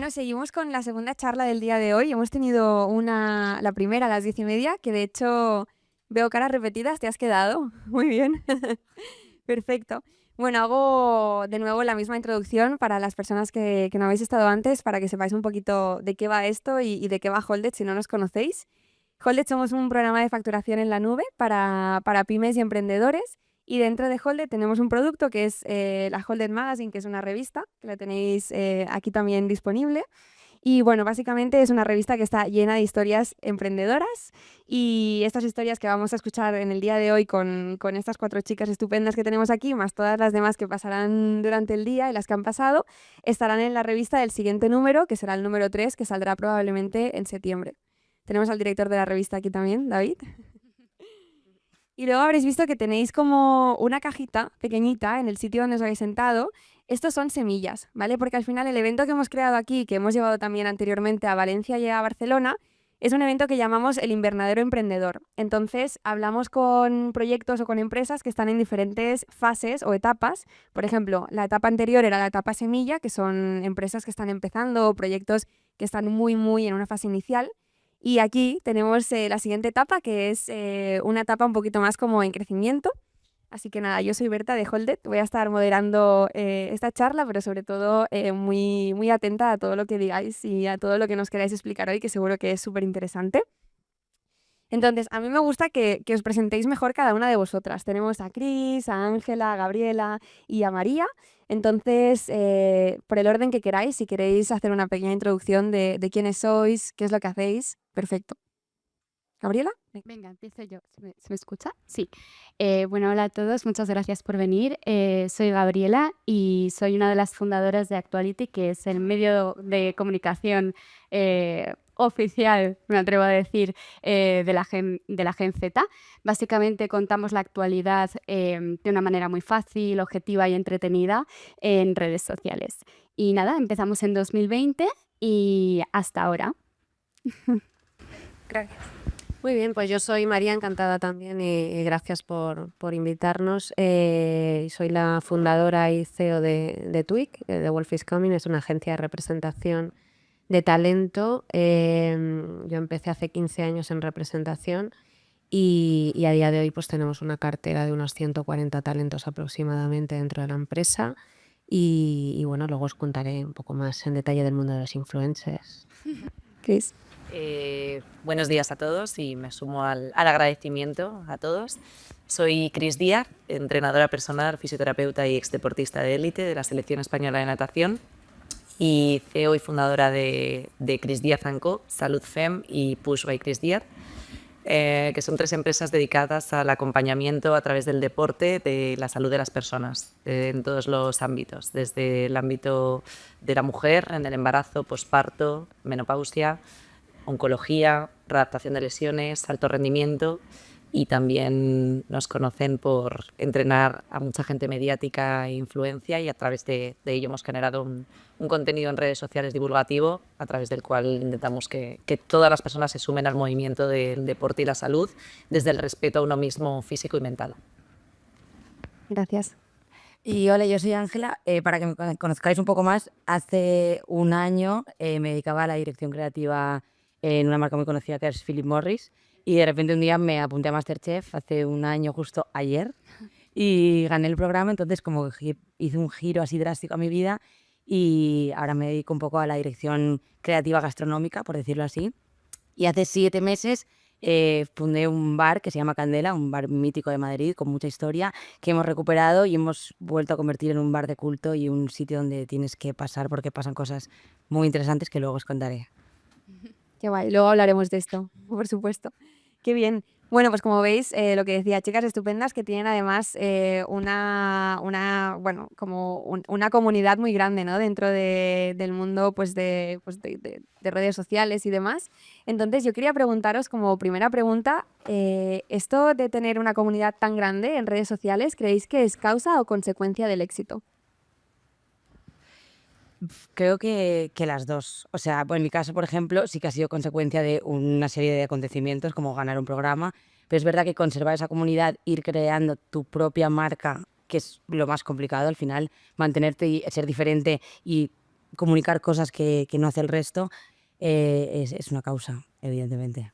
Bueno, seguimos con la segunda charla del día de hoy. Hemos tenido la primera a las 10:30, que de hecho veo caras repetidas, te has quedado. Muy bien. Perfecto. Bueno, hago de nuevo la misma introducción para las personas que no habéis estado antes, para que sepáis un poquito de qué va esto y de qué va Holded si no nos conocéis. Holded somos un programa de facturación en la nube para pymes y emprendedores. Y dentro de Holded tenemos un producto que es la Holded Magazine, que es una revista, que la tenéis aquí también disponible. Y bueno, básicamente es una revista que está llena de historias emprendedoras y estas historias que vamos a escuchar en el día de hoy con estas 4 chicas estupendas que tenemos aquí, más todas las demás que pasarán durante el día y las que han pasado, estarán en la revista del siguiente número, que será el número 3, que saldrá probablemente en septiembre. Tenemos al director de la revista aquí también, David. Y luego habréis visto que tenéis como una cajita pequeñita en el sitio donde os habéis sentado. Estos son semillas, ¿vale? Porque al final el evento que hemos creado aquí, que hemos llevado también anteriormente a Valencia y a Barcelona, es un evento que llamamos el Invernadero Emprendedor. Entonces, hablamos con proyectos o con empresas que están en diferentes fases o etapas. Por ejemplo, la etapa anterior era la etapa semilla, que son empresas que están empezando o proyectos que están muy en una fase inicial. Y aquí tenemos la siguiente etapa, que es una etapa un poquito más como en crecimiento. Así que nada, yo soy Berta de Holded, voy a estar moderando esta charla, pero sobre todo muy atenta a todo lo que digáis y a todo lo que nos queráis explicar hoy, que seguro que es súper interesante. Entonces, a mí me gusta que os presentéis mejor cada una de vosotras. Tenemos a Cris, a Ángela, a Gabriela y a María. Entonces, por el orden que queráis, si queréis hacer una pequeña introducción de quiénes sois, qué es lo que hacéis, perfecto. ¿Gabriela? Venga, empiezo yo. ¿Se me escucha? Sí. Bueno, hola a todos, muchas gracias por venir. Soy Gabriela y soy una de las fundadoras de Actuality, que es el medio de comunicación oficial, me atrevo a decir, de la Gen Z. Básicamente contamos la actualidad de una manera muy fácil, objetiva y entretenida en redes sociales. Y nada, empezamos en 2020 y hasta ahora. Gracias. Muy bien, pues yo soy María, encantada también y gracias por invitarnos. Soy la fundadora y CEO de TWIC, The Wolf is Coming, es una agencia de representación de talento. Yo empecé hace 15 años en representación y a día de hoy pues tenemos una cartera de unos 140 talentos aproximadamente dentro de la empresa y bueno, luego os contaré un poco más en detalle del mundo de los influencers. Cris. Buenos días a todos y me sumo al agradecimiento a todos. Soy Cris Díaz, entrenadora personal, fisioterapeuta y exdeportista de élite de la Selección Española de Natación y CEO y fundadora de Cris Díaz & Co, Salud Fem y Push by Cris Díaz, que son 3 empresas dedicadas al acompañamiento a través del deporte de la salud de las personas en todos los ámbitos, desde el ámbito de la mujer, en el embarazo, posparto, menopausia, oncología, readaptación de lesiones, alto rendimiento y también nos conocen por entrenar a mucha gente mediática e influencia y a través de ello hemos generado un contenido en redes sociales divulgativo a través del cual intentamos que todas las personas se sumen al movimiento del deporte y la salud desde el respeto a uno mismo físico y mental. Gracias. Y hola, yo soy Ángela. Para que me conozcáis un poco más, hace un año me dedicaba a la dirección creativa en una marca muy conocida que es Philip Morris y de repente un día me apunté a MasterChef hace un año justo ayer y gané el programa, entonces como que hice un giro así drástico a mi vida y ahora me dedico un poco a la dirección creativa gastronómica, por decirlo así. Y hace 7 meses fundé un bar que se llama Candela, un bar mítico de Madrid con mucha historia que hemos recuperado y hemos vuelto a convertir en un bar de culto y un sitio donde tienes que pasar porque pasan cosas muy interesantes que luego os contaré. Qué guay, luego hablaremos de esto, por supuesto. Qué bien. Bueno, pues como veis, lo que decía, chicas estupendas que tienen además una comunidad muy grande, ¿no? Dentro del mundo de redes sociales y demás. Entonces yo quería preguntaros como primera pregunta, ¿esto de tener una comunidad tan grande en redes sociales, creéis que es causa o consecuencia del éxito? Creo que las dos. O sea, en mi caso, por ejemplo, sí que ha sido consecuencia de una serie de acontecimientos como ganar un programa, pero es verdad que conservar esa comunidad, ir creando tu propia marca, que es lo más complicado al final, mantenerte y ser diferente y comunicar cosas que no hace el resto, es una causa, evidentemente.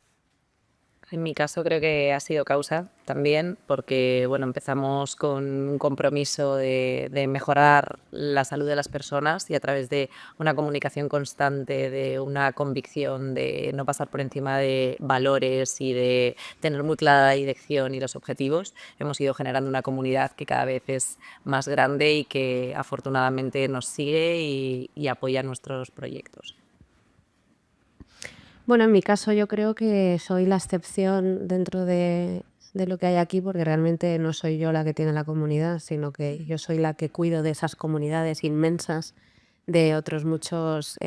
En mi caso creo que ha sido causa también, porque bueno, empezamos con un compromiso de mejorar la salud de las personas y a través de una comunicación constante, de una convicción, de no pasar por encima de valores y de tener muy clara la dirección y los objetivos, hemos ido generando una comunidad que cada vez es más grande y que afortunadamente nos sigue y apoya nuestros proyectos. Bueno, en mi caso yo creo que soy la excepción dentro de lo que hay aquí, porque realmente no soy yo la que tiene la comunidad, sino que yo soy la que cuido de esas comunidades inmensas de otros muchos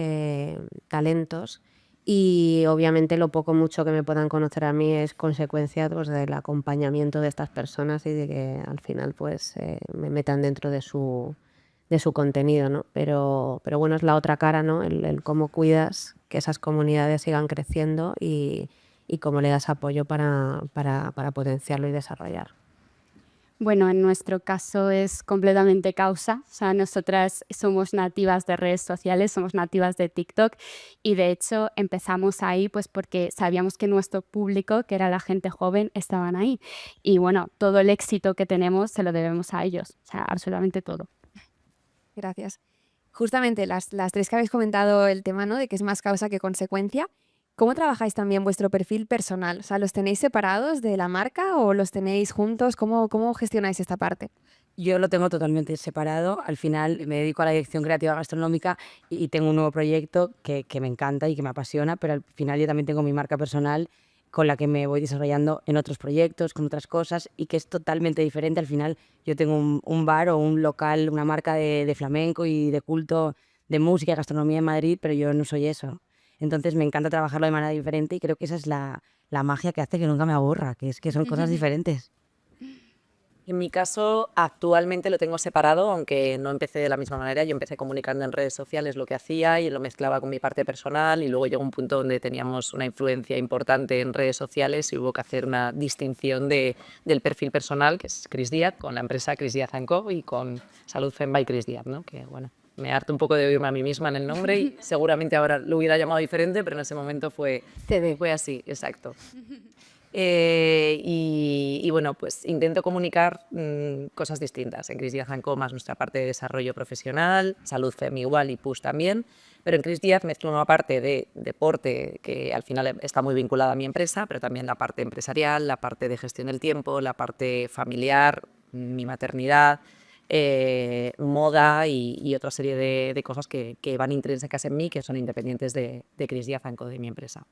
talentos, y obviamente lo poco mucho que me puedan conocer a mí es consecuencia, pues, del acompañamiento de estas personas y de que al final pues me metan dentro de su contenido, ¿no? Pero bueno, es la otra cara, ¿no? El cómo cuidas que esas comunidades sigan creciendo y cómo le das apoyo para potenciarlo y desarrollar. Bueno, en nuestro caso es completamente causa. O sea, nosotras somos nativas de redes sociales, somos nativas de TikTok y de hecho empezamos ahí pues porque sabíamos que nuestro público, que era la gente joven, estaban ahí. Y bueno, todo el éxito que tenemos se lo debemos a ellos. O sea, absolutamente todo. Gracias. Justamente las tres que habéis comentado el tema, ¿no? De que es más causa que consecuencia. ¿Cómo trabajáis también vuestro perfil personal? O sea, ¿los tenéis separados de la marca o los tenéis juntos? ¿Cómo gestionáis esta parte? Yo lo tengo totalmente separado. Al final me dedico a la dirección creativa gastronómica y tengo un nuevo proyecto que me encanta y que me apasiona, pero al final yo también tengo mi marca personal con la que me voy desarrollando en otros proyectos, con otras cosas, y que es totalmente diferente. Al final yo tengo un bar o un local, una marca de flamenco y de culto, de música y gastronomía en Madrid, pero yo no soy eso. Entonces me encanta trabajarlo de manera diferente y creo que esa es la magia que hace que nunca me aburra, que es que son cosas diferentes. En mi caso, actualmente lo tengo separado, aunque no empecé de la misma manera. Yo empecé comunicando en redes sociales lo que hacía y lo mezclaba con mi parte personal, y luego llegó un punto donde teníamos una influencia importante en redes sociales y hubo que hacer una distinción del perfil personal, que es Cris Díaz, con la empresa Cris Díaz & Co, y con Salud Fem by Cris Díaz, ¿no? Que bueno, me harto un poco de oírme a mí misma en el nombre y seguramente ahora lo hubiera llamado diferente, pero en ese momento fue así, exacto. Y bueno, pues intento comunicar cosas distintas. En Cris Díaz & Co más nuestra parte de desarrollo profesional, Salud Fem igual y Push también, pero en Cris Díaz mezclo una parte de deporte que al final está muy vinculada a mi empresa, pero también la parte empresarial, la parte de gestión del tiempo, la parte familiar, mi maternidad, moda y otra serie de cosas que van intrínsecas en mí, que son independientes de Cris Díaz & Co, de mi empresa.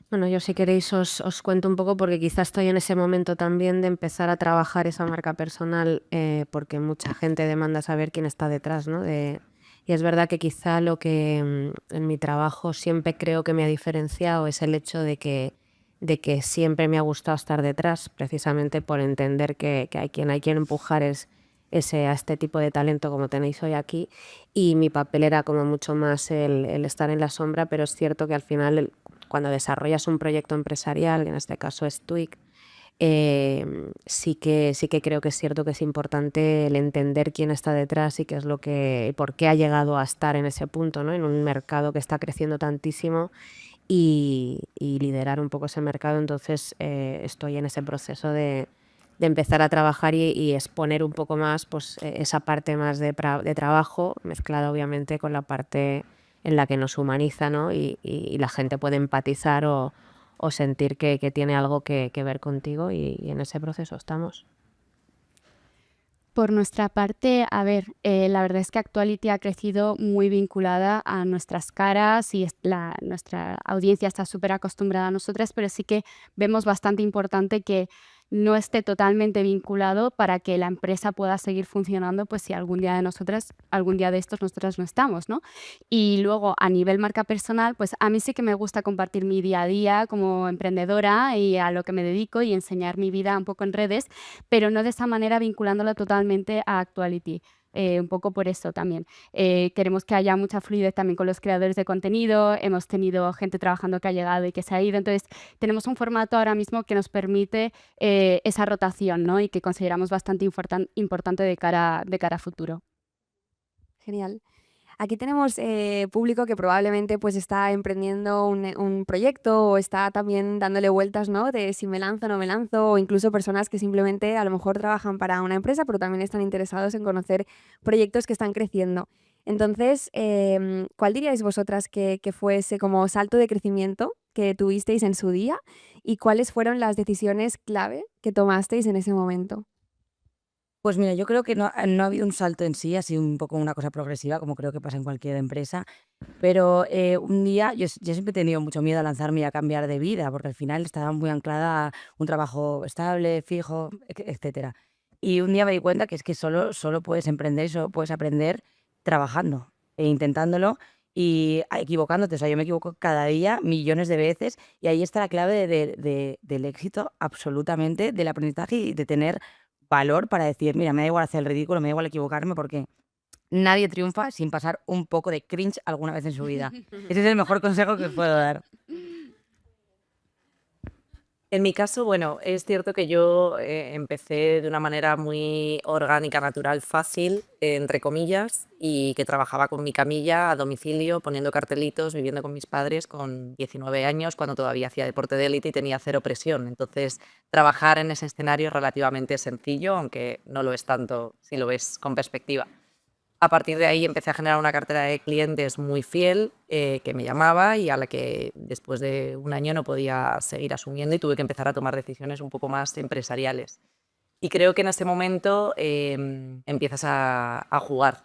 Bueno, yo si queréis os cuento un poco, porque quizás estoy en ese momento también de empezar a trabajar esa marca personal, porque mucha gente demanda saber quién está detrás, ¿no? Y es verdad que quizá lo que en mi trabajo siempre creo que me ha diferenciado es el hecho de que siempre me ha gustado estar detrás, precisamente por entender que hay quien empujar a este tipo de talento como tenéis hoy aquí, y mi papel era como mucho más el estar en la sombra, pero es cierto que al final cuando desarrollas un proyecto empresarial, que en este caso es Twig, sí que creo que es cierto que es importante el entender quién está detrás y qué es por qué ha llegado a estar en ese punto, ¿no? En un mercado que está creciendo tantísimo, y liderar un poco ese mercado. Entonces estoy en ese proceso de empezar a trabajar y exponer un poco más pues, esa parte más de trabajo, mezclada obviamente con la parte en la que nos humaniza, ¿no? Y la gente puede empatizar o sentir que tiene algo que ver contigo, y en ese proceso estamos. Por nuestra parte, a ver, la verdad es que Actuality ha crecido muy vinculada a nuestras caras y nuestra audiencia está súper acostumbrada a nosotras, pero sí que vemos bastante importante que no esté totalmente vinculado para que la empresa pueda seguir funcionando, pues si algún día de estos nosotras no estamos, ¿no? Y luego a nivel marca personal, pues a mí sí que me gusta compartir mi día a día como emprendedora y a lo que me dedico y enseñar mi vida un poco en redes, pero no de esa manera vinculándola totalmente a Actuality. Un poco por eso también. Queremos que haya mucha fluidez también con los creadores de contenido. Hemos tenido gente trabajando que ha llegado y que se ha ido. Entonces, tenemos un formato ahora mismo que nos permite esa rotación, ¿no? Y que consideramos bastante importante de cara a futuro. Genial. Aquí tenemos público que probablemente pues está emprendiendo un proyecto o está también dándole vueltas, ¿no? De si me lanzo o no me lanzo, o incluso personas que simplemente a lo mejor trabajan para una empresa, pero también están interesados en conocer proyectos que están creciendo. Entonces, ¿cuál diríais vosotras que fue ese como salto de crecimiento que tuvisteis en su día y cuáles fueron las decisiones clave que tomasteis en ese momento? Pues mira, yo creo que no ha habido un salto en sí, ha sido un poco una cosa progresiva, como creo que pasa en cualquier empresa. Pero un día, yo siempre he tenido mucho miedo a lanzarme y a cambiar de vida, porque al final estaba muy anclada a un trabajo estable, fijo, etcétera. Y un día me di cuenta que es que solo puedes emprender, solo puedes aprender trabajando e intentándolo y equivocándote. O sea, yo me equivoco cada día millones de veces y ahí está la clave del éxito absolutamente, del aprendizaje y de tener valor para decir, mira, me da igual hacer el ridículo, me da igual equivocarme porque nadie triunfa sin pasar un poco de cringe alguna vez en su vida. Ese es el mejor consejo que os puedo dar. En mi caso, bueno, es cierto que yo empecé de una manera muy orgánica, natural, fácil, entre comillas, y que trabajaba con mi camilla a domicilio, poniendo cartelitos, viviendo con mis padres con 19 años, cuando todavía hacía deporte de élite y tenía cero presión. Entonces, trabajar en ese escenario es relativamente sencillo, aunque no lo es tanto si lo ves con perspectiva. A partir de ahí empecé a generar una cartera de clientes muy fiel que me llamaba y a la que después de un año no podía seguir asumiendo y tuve que empezar a tomar decisiones un poco más empresariales. Y creo que en ese momento empiezas a jugar.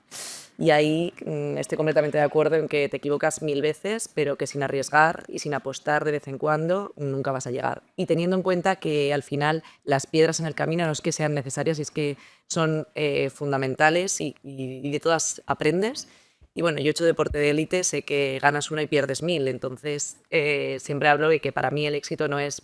Y ahí estoy completamente de acuerdo en que te equivocas 1000 veces, pero que sin arriesgar y sin apostar de vez en cuando nunca vas a llegar. Y teniendo en cuenta que al final las piedras en el camino no es que sean necesarias, es que son fundamentales y de todas aprendes. Y bueno, yo he hecho deporte de élite, sé que ganas una y pierdes 1000, entonces siempre hablo de que para mí el éxito no es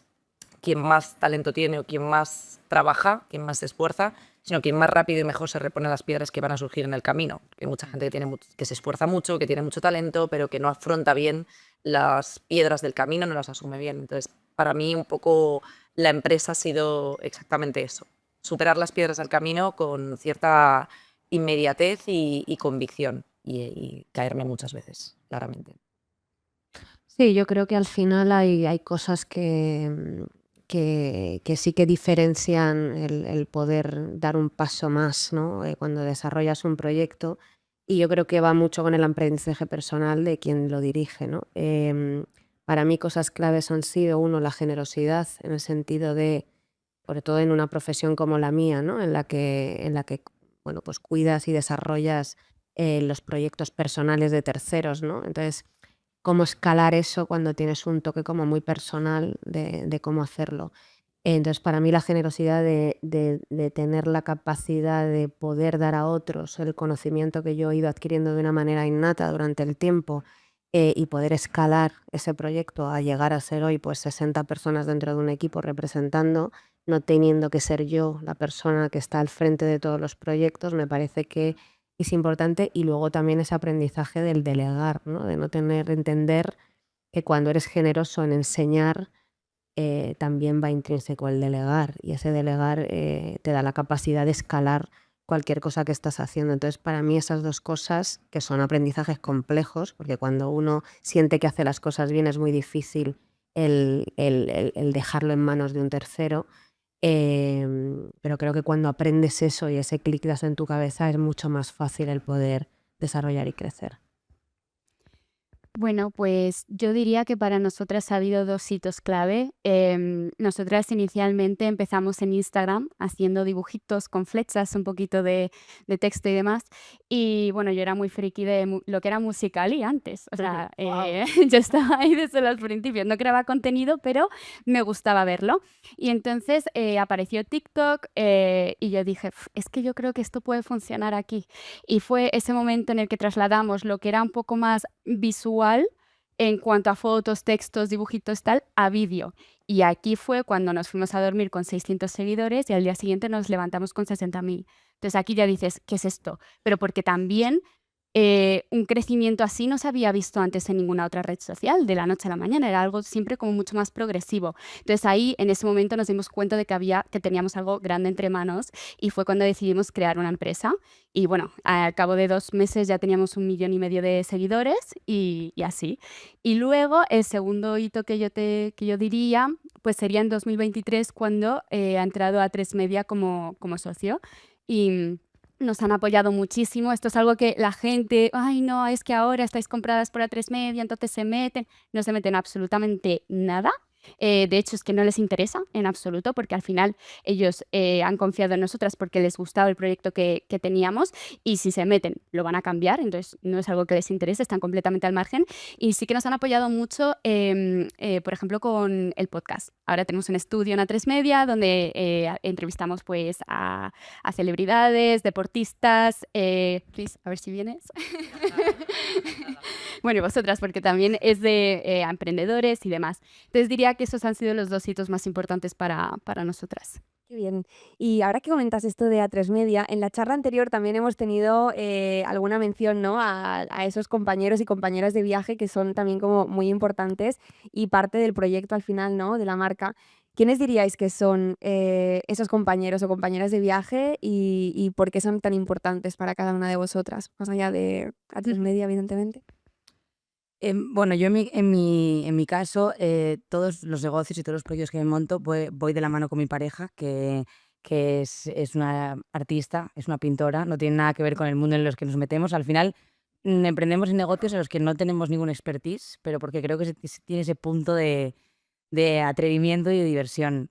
quien más talento tiene o quien más trabaja, quien más se esfuerza, sino quien más rápido y mejor se repone las piedras que van a surgir en el camino. Hay mucha gente que se esfuerza mucho, que tiene mucho talento, pero que no afronta bien las piedras del camino, no las asume bien. Entonces, para mí un poco la empresa ha sido exactamente eso, superar las piedras del camino con cierta inmediatez y convicción y caerme muchas veces, claramente. Sí, yo creo que al final hay cosas que sí que diferencian el poder dar un paso más, ¿no? Cuando desarrollas un proyecto, y yo creo que va mucho con el aprendizaje personal de quien lo dirige, ¿no? Para mí cosas claves han sido, uno, la generosidad, en el sentido de, sobre todo en una profesión como la mía, ¿no? En la que bueno, pues cuidas y desarrollas los proyectos personales de terceros, ¿no? Entonces, cómo escalar eso cuando tienes un toque como muy personal de cómo hacerlo. Entonces, para mí la generosidad de tener la capacidad de poder dar a otros el conocimiento que yo he ido adquiriendo de una manera innata durante el tiempo y poder escalar ese proyecto a llegar a ser hoy pues 60 personas dentro de un equipo representando, no teniendo que ser yo la persona que está al frente de todos los proyectos, me parece que es importante. Y luego también ese aprendizaje del delegar, ¿no? De no entender que cuando eres generoso en enseñar, también va intrínseco el delegar, y ese delegar te da la capacidad de escalar cualquier cosa que estás haciendo. Entonces, para mí esas dos cosas, que son aprendizajes complejos, porque cuando uno siente que hace las cosas bien es muy difícil el dejarlo en manos de un tercero, pero creo que cuando aprendes eso y ese clic das en tu cabeza es mucho más fácil el poder desarrollar y crecer. Bueno, pues yo diría que para nosotras ha habido dos hitos clave. Nosotras inicialmente empezamos en Instagram haciendo dibujitos con flechas, un poquito de texto y demás. Y bueno, yo era muy friki de lo que era Musical.ly antes. O sea, yo estaba ahí desde los principios. No creaba contenido, pero me gustaba verlo. Y entonces apareció TikTok y yo dije, es que yo creo que esto puede funcionar aquí. Y fue ese momento en el que trasladamos lo que era un poco más visual en cuanto a fotos, textos, dibujitos, tal, a vídeo. Y aquí fue cuando nos fuimos a dormir con 600 seguidores y al día siguiente nos levantamos con 60.000. Entonces aquí ya dices, ¿qué es esto? Pero porque también un crecimiento así no se había visto antes en ninguna otra red social, de la noche a la mañana, era algo siempre como mucho más progresivo. Entonces ahí, en ese momento, nos dimos cuenta de que teníamos algo grande entre manos y fue cuando decidimos crear una empresa. Y bueno, al cabo de 2 meses ya teníamos 1,5 millones de seguidores y así. Y luego, el segundo hito que yo diría, pues sería en 2023 cuando ha entrado A3 Media como socio. Y nos han apoyado muchísimo. Esto es algo que la gente, ay no, es que ahora estáis compradas por A3 Media, entonces se meten. No se meten absolutamente nada. De hecho, es que no les interesa en absoluto, porque al final ellos han confiado en nosotras porque les gustaba el proyecto que teníamos, y si se meten lo van a cambiar, entonces no es algo que les interese, están completamente al margen. Y sí que nos han apoyado mucho, por ejemplo, con el podcast. Ahora tenemos un estudio en A3 Media donde entrevistamos pues a celebridades, deportistas. Chris, a ver si vienes. Bueno, y vosotras, porque también es de a emprendedores y demás. Entonces diría que esos han sido los 2 hitos más importantes para nosotras. Qué bien. Y ahora que comentas esto de A3 Media, en la charla anterior también hemos tenido alguna mención, ¿no? a esos compañeros y compañeras de viaje que son también como muy importantes y parte del proyecto al final, ¿no? De la marca. ¿Quiénes diríais que son esos compañeros o compañeras de viaje y por qué son tan importantes para cada una de vosotras? Más allá de A3 Media, evidentemente. Bueno, yo en mi caso, todos los negocios y todos los proyectos que me monto, voy de la mano con mi pareja, que es una artista, es una pintora, no tiene nada que ver con el mundo en los que nos metemos. Al final, emprendemos en negocios en los que no tenemos ningún expertise, pero porque creo que tiene ese punto de atrevimiento y de diversión.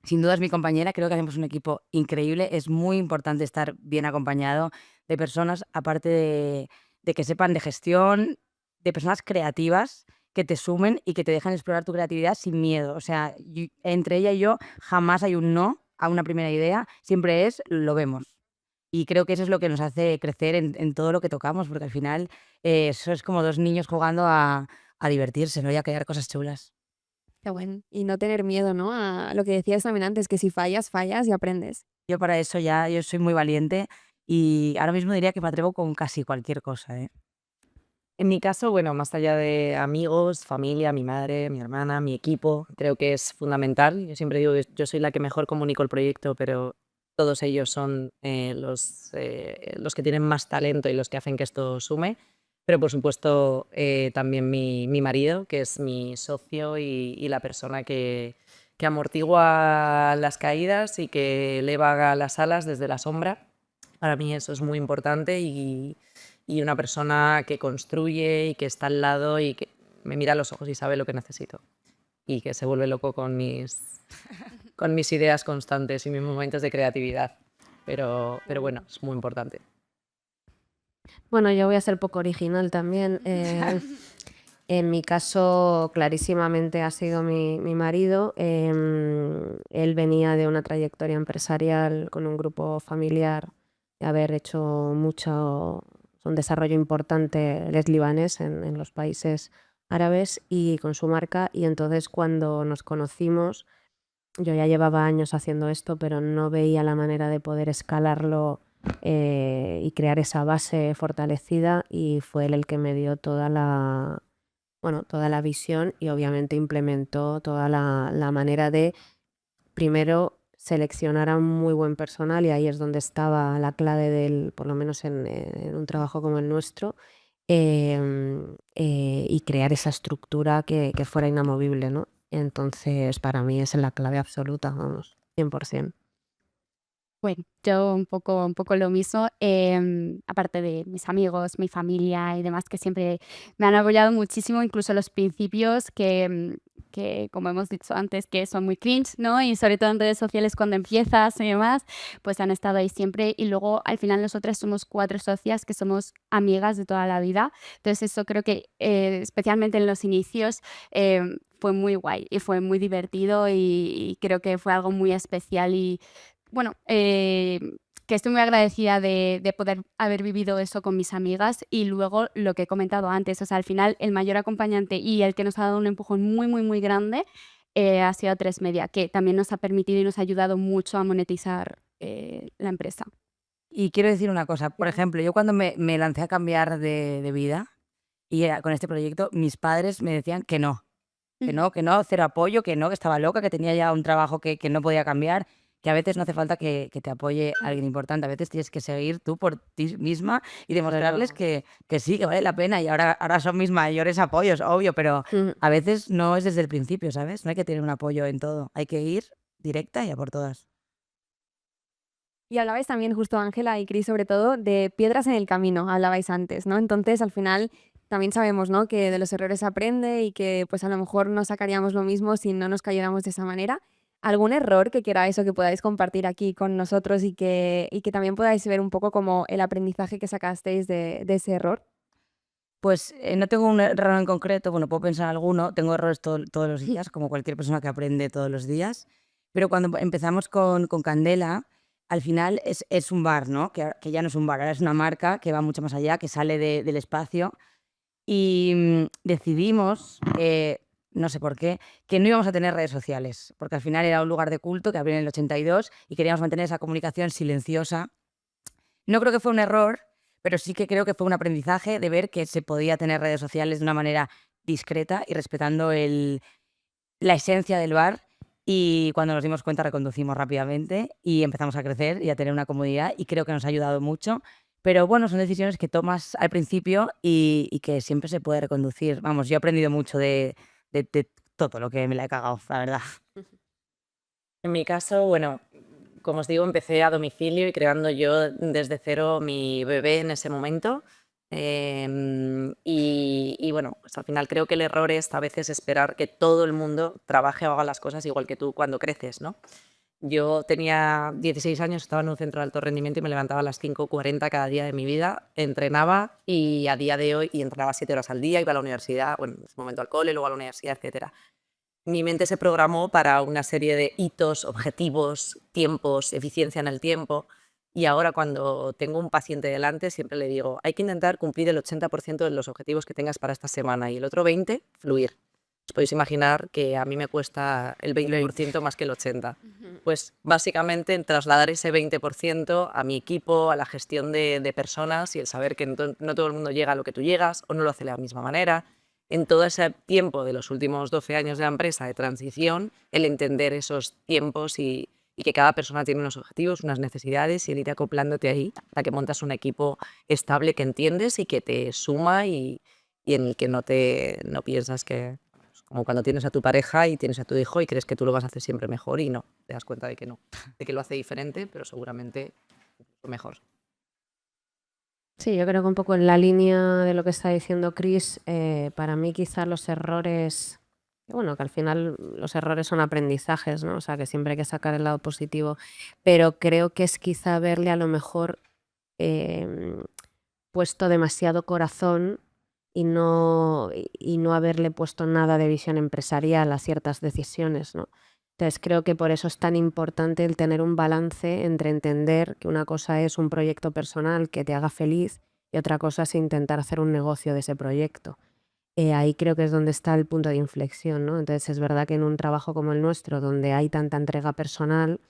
Sin duda es mi compañera, creo que hacemos un equipo increíble. Es muy importante estar bien acompañado de personas, aparte de que sepan de gestión, de personas creativas que te sumen y que te dejan explorar tu creatividad sin miedo. O sea, entre ella y yo jamás hay un no a una primera idea, siempre es lo vemos. Y creo que eso es lo que nos hace crecer en todo lo que tocamos, porque al final eso es como 2 niños jugando a divertirse, ¿no? Y a crear cosas chulas. Qué bueno. Y no tener miedo, ¿no? A lo que decías también antes, que si fallas, fallas y aprendes. Yo para eso yo soy muy valiente y ahora mismo diría que me atrevo con casi cualquier cosa, ¿eh? En mi caso, bueno, más allá de amigos, familia, mi madre, mi hermana, mi equipo, creo que es fundamental. Yo siempre digo que yo soy la que mejor comunico el proyecto, pero todos ellos son los que tienen más talento y los que hacen que esto sume. Pero por supuesto también mi marido, que es mi socio y la persona que amortigua las caídas y que eleva las alas desde la sombra. Para mí eso es muy importante y una persona que construye y que está al lado y que me mira a los ojos y sabe lo que necesito y que se vuelve loco con mis ideas constantes y mis momentos de creatividad. Pero bueno, es muy importante. Bueno, yo voy a ser poco original también. En mi caso, clarísimamente ha sido mi marido. Él venía de una trayectoria empresarial con un grupo familiar, de haber hecho un desarrollo importante, él es libanés en los países árabes y con su marca. Y entonces cuando nos conocimos, yo ya llevaba años haciendo esto, pero no veía la manera de poder escalarlo y crear esa base fortalecida, y fue él el que me dio toda la visión y obviamente implementó toda la manera de, primero, seleccionar a un muy buen personal, y ahí es donde estaba la clave por lo menos en un trabajo como el nuestro, y crear esa estructura que fuera inamovible, ¿no? Entonces, para mí es la clave absoluta, vamos, 100%. Bueno, yo un poco lo mismo, aparte de mis amigos, mi familia y demás, que siempre me han apoyado muchísimo, incluso los principios que, como hemos dicho antes, que son muy cringe, ¿no? Y sobre todo en redes sociales cuando empiezas y demás, pues han estado ahí siempre. Y luego, al final, nosotras somos 4 socias que somos amigas de toda la vida. Entonces, eso creo que, especialmente en los inicios, fue muy guay y fue muy divertido y creo que fue algo muy especial. Y bueno, que estoy muy agradecida de poder haber vivido eso con mis amigas. Y luego lo que he comentado antes, o sea, al final el mayor acompañante y el que nos ha dado un empujón muy, muy, muy grande ha sido A3 Media, que también nos ha permitido y nos ha ayudado mucho a monetizar la empresa. Y quiero decir una cosa, por ejemplo, yo cuando me lancé a cambiar de vida y con este proyecto, mis padres me decían que no, cero apoyo, que no, que estaba loca, que tenía ya un trabajo que no podía cambiar, que a veces no hace falta que te apoye alguien importante, a veces tienes que seguir tú por ti misma y demostrarles que sí, que vale la pena y ahora son mis mayores apoyos, obvio, pero a veces no es desde el principio, ¿sabes? No hay que tener un apoyo en todo, hay que ir directa y a por todas. Y hablabais también, justo Ángela y Cris, sobre todo, de piedras en el camino, hablabais antes, ¿no? Entonces, al final, también sabemos, ¿no?, que de los errores se aprende y que, pues, a lo mejor no sacaríamos lo mismo si no nos cayéramos de esa manera. ¿Algún error que queráis o que podáis compartir aquí con nosotros y que también podáis ver un poco como el aprendizaje que sacasteis de ese error? Pues no tengo un error en concreto, bueno, puedo pensar alguno, tengo errores todos los días, como cualquier persona que aprende todos los días, pero cuando empezamos con Candela, al final es un bar, ¿no? Que ya no es un bar, ahora es una marca que va mucho más allá, que sale del espacio y decidimos, no sé por qué, que no íbamos a tener redes sociales, porque al final era un lugar de culto que abrió en el 82 y queríamos mantener esa comunicación silenciosa. No creo que fue un error, pero sí que creo que fue un aprendizaje de ver que se podía tener redes sociales de una manera discreta y respetando la esencia del bar. Y cuando nos dimos cuenta reconducimos rápidamente y empezamos a crecer y a tener una comunidad y creo que nos ha ayudado mucho. Pero bueno, son decisiones que tomas al principio y que siempre se puede reconducir. Vamos, yo he aprendido mucho de todo lo que me la he cagado, la verdad. En mi caso, bueno, como os digo, empecé a domicilio y creando yo desde cero mi bebé en ese momento. Y bueno, pues al final creo que el error es a veces esperar que todo el mundo trabaje o haga las cosas igual que tú cuando creces, ¿no? Yo tenía 16 años, estaba en un centro de alto rendimiento y me levantaba a las 5:40 cada día de mi vida, entrenaba y a día de hoy, y entrenaba 7 horas al día, iba a la universidad, bueno, en ese momento al cole, luego a la universidad, etcétera. Mi mente se programó para una serie de hitos, objetivos, tiempos, eficiencia en el tiempo. Y ahora cuando tengo un paciente delante siempre le digo, hay que intentar cumplir el 80% de los objetivos que tengas para esta semana y el otro 20%, fluir. Os podéis imaginar que a mí me cuesta el 20% más que el 80%. Pues básicamente en trasladar ese 20% a mi equipo, a la gestión de personas y el saber que no todo el mundo llega a lo que tú llegas o no lo hace de la misma manera. En todo ese tiempo de los últimos 12 años de la empresa de transición, el entender esos tiempos y que cada persona tiene unos objetivos, unas necesidades y el ir acoplándote ahí hasta que montas un equipo estable que entiendes y que te suma y en el que no piensas que, como cuando tienes a tu pareja y tienes a tu hijo y crees que tú lo vas a hacer siempre mejor y no, te das cuenta de que no, de que lo hace diferente, pero seguramente mejor. Sí, yo creo que un poco en la línea de lo que está diciendo Chris, para mí quizás los errores, bueno, que al final los errores son aprendizajes, ¿no? O sea, que siempre hay que sacar el lado positivo, pero creo que es quizá verle a lo mejor puesto demasiado corazón y no haberle puesto nada de visión empresarial a ciertas decisiones, ¿no? Entonces creo que por eso es tan importante el tener un balance entre entender que una cosa es un proyecto personal que te haga feliz y otra cosa es intentar hacer un negocio de ese proyecto. Ahí creo que es donde está el punto de inflexión, ¿no? Entonces es verdad que en un trabajo como el nuestro, donde hay tanta entrega personal,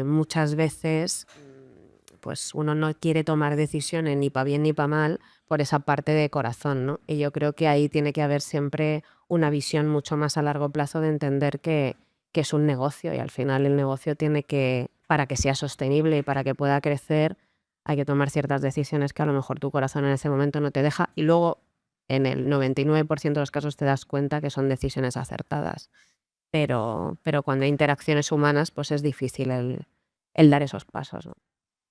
muchas veces pues uno no quiere tomar decisiones ni para bien ni para mal por esa parte de corazón, ¿no? Y yo creo que ahí tiene que haber siempre una visión mucho más a largo plazo de entender que es un negocio y al final el negocio tiene que, para que sea sostenible y para que pueda crecer, hay que tomar ciertas decisiones que a lo mejor tu corazón en ese momento no te deja y luego en el 99% de los casos te das cuenta que son decisiones acertadas. Pero cuando hay interacciones humanas, pues es difícil el dar esos pasos, ¿no?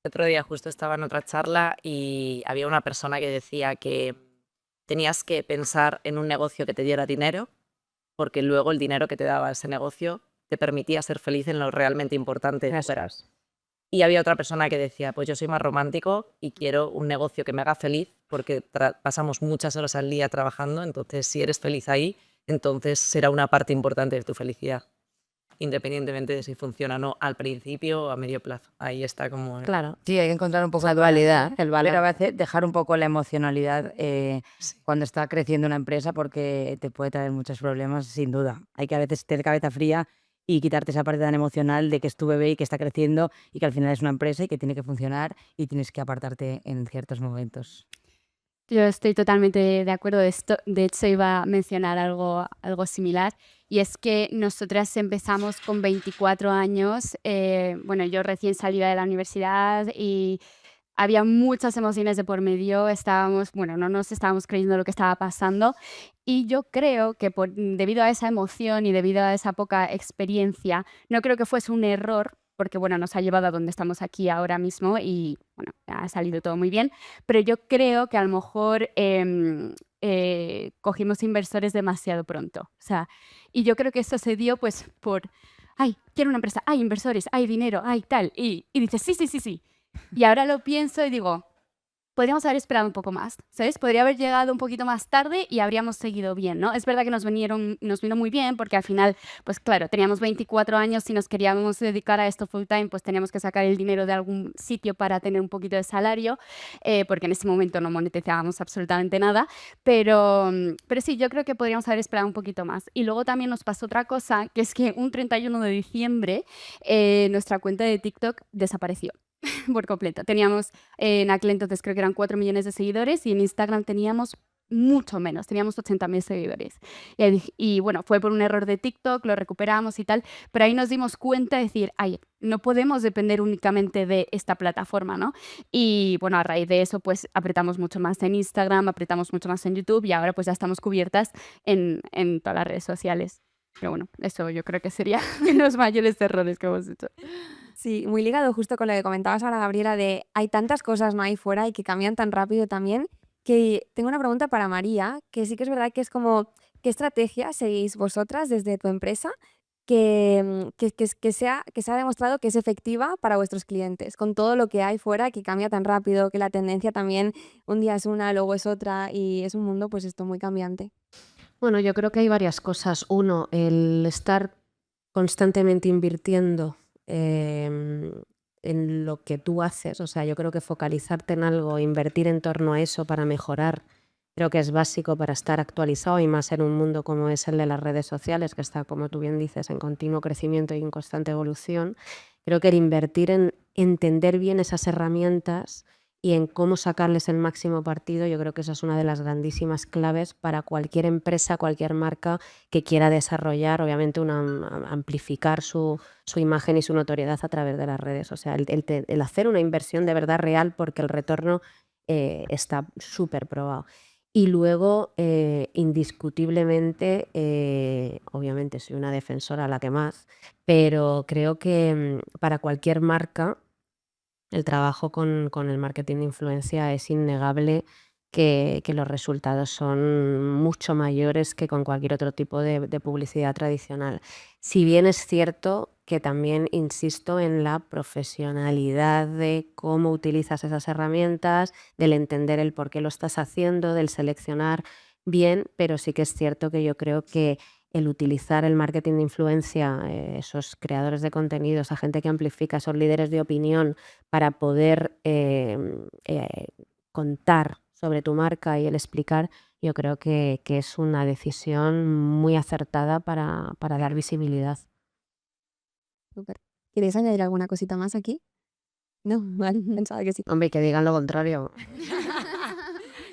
El otro día justo estaba en otra charla y había una persona que decía que tenías que pensar en un negocio que te diera dinero, porque luego el dinero que te daba ese negocio te permitía ser feliz en lo realmente importante. Y había otra persona que decía, pues yo soy más romántico y quiero un negocio que me haga feliz porque pasamos muchas horas al día trabajando, entonces si eres feliz ahí, entonces será una parte importante de tu felicidad, independientemente de si funciona o no al principio o a medio plazo. Ahí está como... Claro. Sí, hay que encontrar un poco La dualidad, el valor. Pero a veces dejar un poco la emocionalidad cuando está creciendo una empresa porque te puede traer muchos problemas, sin duda. Hay que a veces tener cabeza fría y quitarte esa parte tan emocional de que es tu bebé y que está creciendo y que al final es una empresa y que tiene que funcionar y tienes que apartarte en ciertos momentos. Yo estoy totalmente de acuerdo. De hecho, iba a mencionar algo similar. Y es que nosotras empezamos con 24 años. Bueno, yo recién salida de la universidad y había muchas emociones de por medio. Bueno, no nos estábamos creyendo lo que estaba pasando. Y yo creo que debido a esa emoción y debido a esa poca experiencia, no creo que fuese un error, porque bueno, nos ha llevado a donde estamos aquí ahora mismo y bueno, ha salido todo muy bien, pero yo creo que a lo mejor cogimos inversores demasiado pronto. O sea, y yo creo que eso se dio pues por, ay, quiero una empresa, hay inversores, hay dinero, hay tal, y dices, sí, sí, sí, sí. Y ahora lo pienso y digo, podríamos haber esperado un poco más, ¿sabes? Podría haber llegado un poquito más tarde y habríamos seguido bien, ¿no? Es verdad que nos vino muy bien porque al final, pues claro, teníamos 24 años, si nos queríamos dedicar a esto full time, pues teníamos que sacar el dinero de algún sitio para tener un poquito de salario, porque en ese momento no monetizábamos absolutamente nada, pero sí, yo creo que podríamos haber esperado un poquito más. Y luego también nos pasó otra cosa, que es que un 31 de diciembre nuestra cuenta de TikTok desapareció por completo. Teníamos en aquel entonces creo que eran 4 millones de seguidores y en Instagram teníamos mucho menos, teníamos 80.000 seguidores. Y bueno, fue por un error de TikTok, lo recuperamos y tal, pero ahí nos dimos cuenta de decir, ay, no podemos depender únicamente de esta plataforma, ¿no? Y bueno, a raíz de eso, pues apretamos mucho más en Instagram, apretamos mucho más en YouTube y ahora pues ya estamos cubiertas en todas las redes sociales. Pero bueno, eso yo creo que sería los mayores errores que hemos hecho. Sí, muy ligado justo con lo que comentabas ahora, Gabriela, de hay tantas cosas no ahí fuera y que cambian tan rápido también, que tengo una pregunta para María, que sí que es verdad que es como, ¿qué estrategia seguís vosotras desde tu empresa que se ha demostrado que es efectiva para vuestros clientes, con todo lo que hay fuera, que cambia tan rápido, que la tendencia también un día es una, luego es otra y es un mundo pues esto muy cambiante? Bueno, yo creo que hay varias cosas. Uno, el estar constantemente invirtiendo en lo que tú haces. O sea, yo creo que focalizarte en algo, invertir en torno a eso para mejorar, creo que es básico para estar actualizado y más en un mundo como es el de las redes sociales, que está, como tú bien dices, en continuo crecimiento y en constante evolución. Creo que el invertir en entender bien esas herramientas y en cómo sacarles el máximo partido, yo creo que esa es una de las grandísimas claves para cualquier empresa, cualquier marca que quiera desarrollar, obviamente, amplificar su imagen y su notoriedad a través de las redes. O sea, el hacer una inversión de verdad real porque el retorno está súper probado. Y luego, indiscutiblemente, obviamente soy una defensora, la que más, pero creo que para cualquier marca el trabajo con el marketing de influencia es innegable que los resultados son mucho mayores que con cualquier otro tipo de publicidad tradicional. Si bien es cierto que también insisto en la profesionalidad de cómo utilizas esas herramientas, del entender el por qué lo estás haciendo, del seleccionar bien, pero sí que es cierto que yo creo que el utilizar el marketing de influencia, esos creadores de contenido, esa gente que amplifica, esos líderes de opinión, para poder contar sobre tu marca y el explicar, yo creo que es una decisión muy acertada para dar visibilidad. Súper. ¿Queréis añadir alguna cosita más aquí? No, vale, pensaba que sí. Hombre, que digan lo contrario.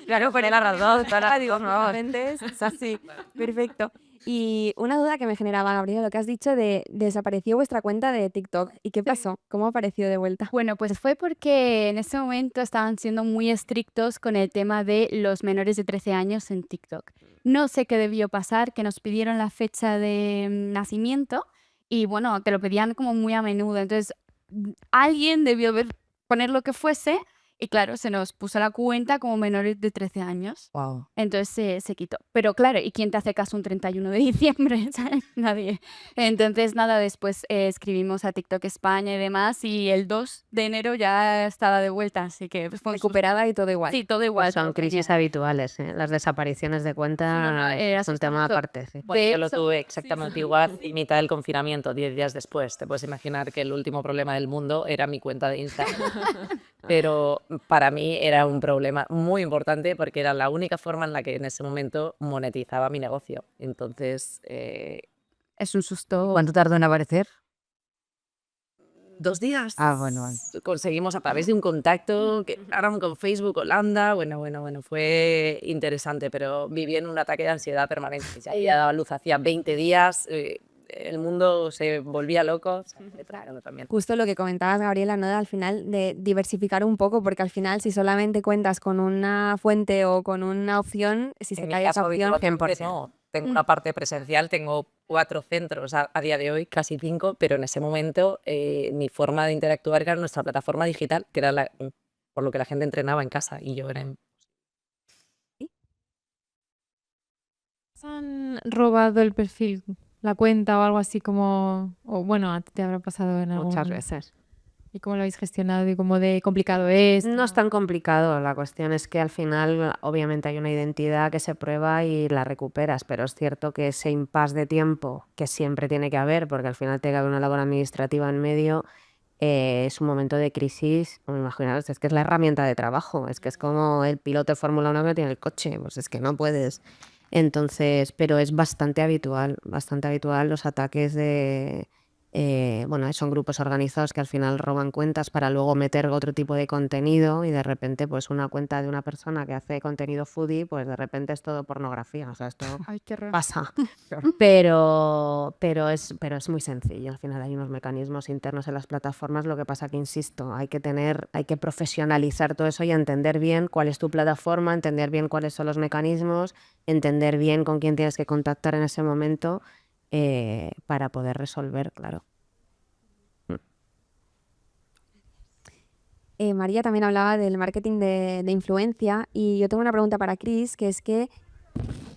Claro, poner la razón, digo, no, es así. Perfecto. Y una duda que me generaba, Gabriela, lo que has dicho de desapareció vuestra cuenta de TikTok. ¿Y qué pasó? ¿Cómo apareció de vuelta? Bueno, pues fue porque en ese momento estaban siendo muy estrictos con el tema de los menores de 13 años en TikTok. No sé qué debió pasar, que nos pidieron la fecha de nacimiento y bueno, te lo pedían como muy a menudo. Entonces, alguien debió poner lo que fuese y claro, se nos puso la cuenta como menores de 13 años. Wow. Entonces se quitó. Pero claro, ¿y quién te hace caso un 31 de diciembre? ¿Sabes? Nadie. Entonces nada, después escribimos a TikTok España y demás y el 2 de enero ya estaba de vuelta, así que fue Recuperada y todo igual. Sí, todo igual. Pues son todo crisis genial. habituales, ¿eh? Las desapariciones de cuenta era es un tema susto. aparte. Sí. Bueno, De yo lo hecho, tuve exactamente igual y mitad del confinamiento, 10 días después. Te puedes imaginar que el último problema del mundo era mi cuenta de Instagram. Pero para mí era un problema muy importante porque era la única forma en la que en ese momento monetizaba mi negocio. Entonces, es un susto. ¿Cuánto tardó en aparecer? 2 días. Bueno. Conseguimos a través de un contacto que hablaron con Facebook Holanda. Bueno, fue interesante, pero viví en un ataque de ansiedad permanente. Ya había dado a luz hacía 20 días. El mundo se volvía loco. Claro, también. Justo lo que comentabas, Gabriela, ¿no? Al final de diversificar un poco, porque al final si solamente cuentas con una fuente o con una opción, si se En mi cae esa caso, opción... 100%. No, tengo una parte presencial, tengo 4 centros a día de hoy, casi 5, pero en ese momento mi forma de interactuar era nuestra plataforma digital, que era por lo que la gente entrenaba en casa y yo era ¿Han robado el perfil, la cuenta o algo así como... O bueno, a ti te habrá pasado en algún... Muchas veces. ¿Y cómo lo habéis gestionado y cómo de complicado es? No es tan complicado, la cuestión es que al final obviamente hay una identidad que se prueba y la recuperas, pero es cierto que ese impasse de tiempo que siempre tiene que haber, porque al final tiene que haber una labor administrativa en medio, es un momento de crisis, imaginaos, es que es la herramienta de trabajo, es que es como el piloto de Fórmula 1 que tiene el coche, pues es que no puedes. Entonces, pero es bastante habitual los ataques de... bueno, son grupos organizados que al final roban cuentas para luego meter otro tipo de contenido y de repente pues una cuenta de una persona que hace contenido foodie, pues de repente es todo pornografía, o sea, esto Ay, qué horror. pasa. Pero es muy sencillo, al final hay unos mecanismos internos en las plataformas, lo que pasa que, insisto, hay que profesionalizar todo eso y entender bien cuál es tu plataforma, entender bien cuáles son los mecanismos, entender bien con quién tienes que contactar en ese momento para poder resolver, claro. María también hablaba del marketing de influencia y yo tengo una pregunta para Chris, que es que